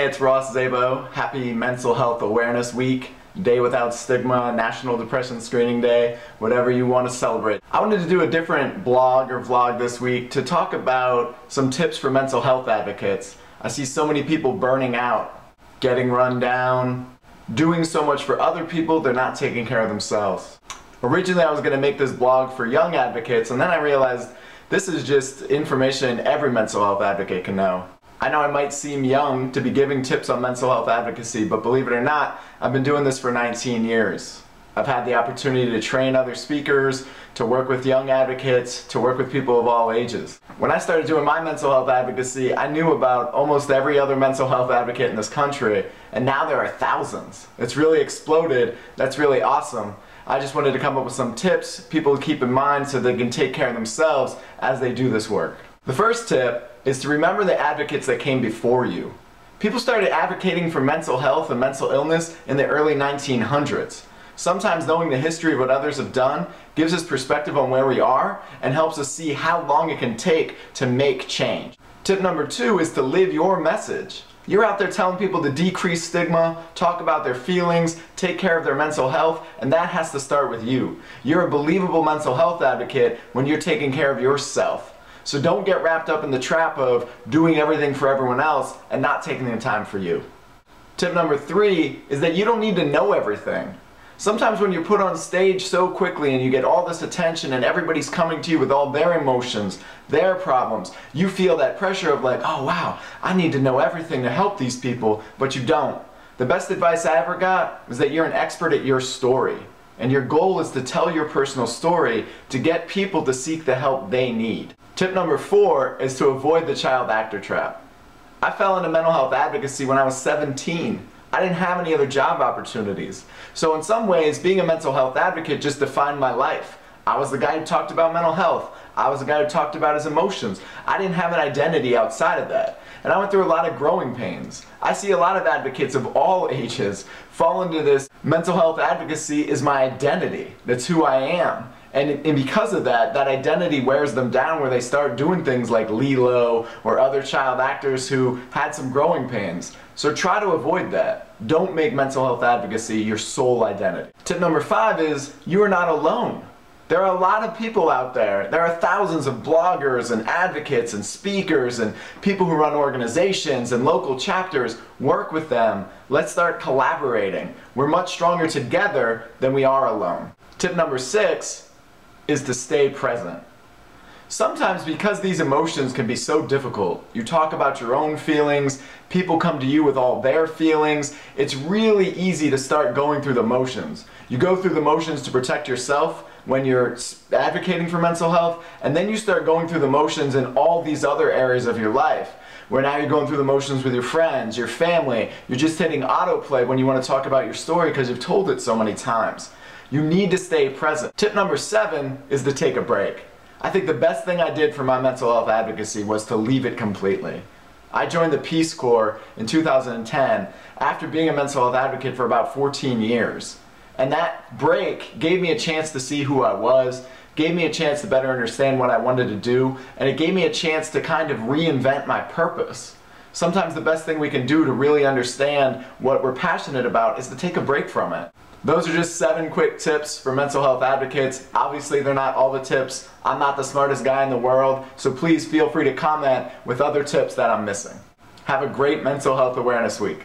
Hey, it's Szabo. Happy Mental Health Awareness Week, Day Without Stigma, National Depression Screening Day, whatever you want to celebrate. I wanted to do a different blog or vlog this week to talk about some tips for mental health advocates. I see so many people burning out, getting run down, doing so much for other people, they're not taking care of themselves. Originally I was going to make this blog for young advocates, and then I realized this is just information every mental health advocate can know. I know I might seem young to be giving tips on mental health advocacy, but believe it or not, I've been doing this for 19 years. I've had the opportunity to train other speakers, to work with young advocates, to work with people of all ages. When I started doing my mental health advocacy, I knew about almost every other mental health advocate in this country, and now there are thousands. It's really exploded. That's really awesome. I just wanted to come up with some tips people to keep in mind so they can take care of themselves as they do this work. The first tip is to remember the advocates that came before you. People started advocating for mental health and mental illness in the early 1900s. Sometimes knowing the history of what others have done gives us perspective on where we are and helps us see how long it can take to make change. Tip number 2 is to live your message. You're out there telling people to decrease stigma, talk about their feelings, take care of their mental health, and that has to start with you. You're a believable mental health advocate when you're taking care of yourself. So don't get wrapped up in the trap of doing everything for everyone else and not taking the time for you. Tip number 3 is that you don't need to know everything. Sometimes when you're put on stage so quickly and you get all this attention and everybody's coming to you with all their emotions, their problems, you feel that pressure of like, oh wow, I need to know everything to help these people, but you don't. The best advice I ever got is that you're an expert at your story. And your goal is to tell your personal story to get people to seek the help they need. Tip number 4 is to avoid the child actor trap. I fell into mental health advocacy when I was 17. I didn't have any other job opportunities. So in some ways, being a mental health advocate just defined my life. I was the guy who talked about mental health. I was the guy who talked about his emotions. I didn't have an identity outside of that. And I went through a lot of growing pains. I see a lot of advocates of all ages fall into this mental health advocacy is my identity. That's who I am. And because of that, that identity wears them down where they start doing things like Lilo or other child actors who had some growing pains. So try to avoid that. Don't make mental health advocacy your sole identity. Tip number 5 is you are not alone. There are a lot of people out there. There are thousands of bloggers and advocates and speakers and people who run organizations and local chapters. Work with them. Let's start collaborating. We're much stronger together than we are alone. Tip number 6 is to stay present. Sometimes because these emotions can be so difficult, you talk about your own feelings, people come to you with all their feelings, it's really easy to start going through the motions. You go through the motions to protect yourself when you're advocating for mental health, and then you start going through the motions in all these other areas of your life, where now you're going through the motions with your friends, your family, you're just hitting autoplay when you want to talk about your story because you've told it so many times. You need to stay present. Tip number 7 is to take a break. I think the best thing I did for my mental health advocacy was to leave it completely. I joined the Peace Corps in 2010 after being a mental health advocate for about 14 years. And that break gave me a chance to see who I was, gave me a chance to better understand what I wanted to do, and it gave me a chance to kind of reinvent my purpose. Sometimes the best thing we can do to really understand what we're passionate about is to take a break from it. Those are just 7 quick tips for mental health advocates. Obviously, they're not all the tips. I'm not the smartest guy in the world, so please feel free to comment with other tips that I'm missing. Have a great Mental Health Awareness Week.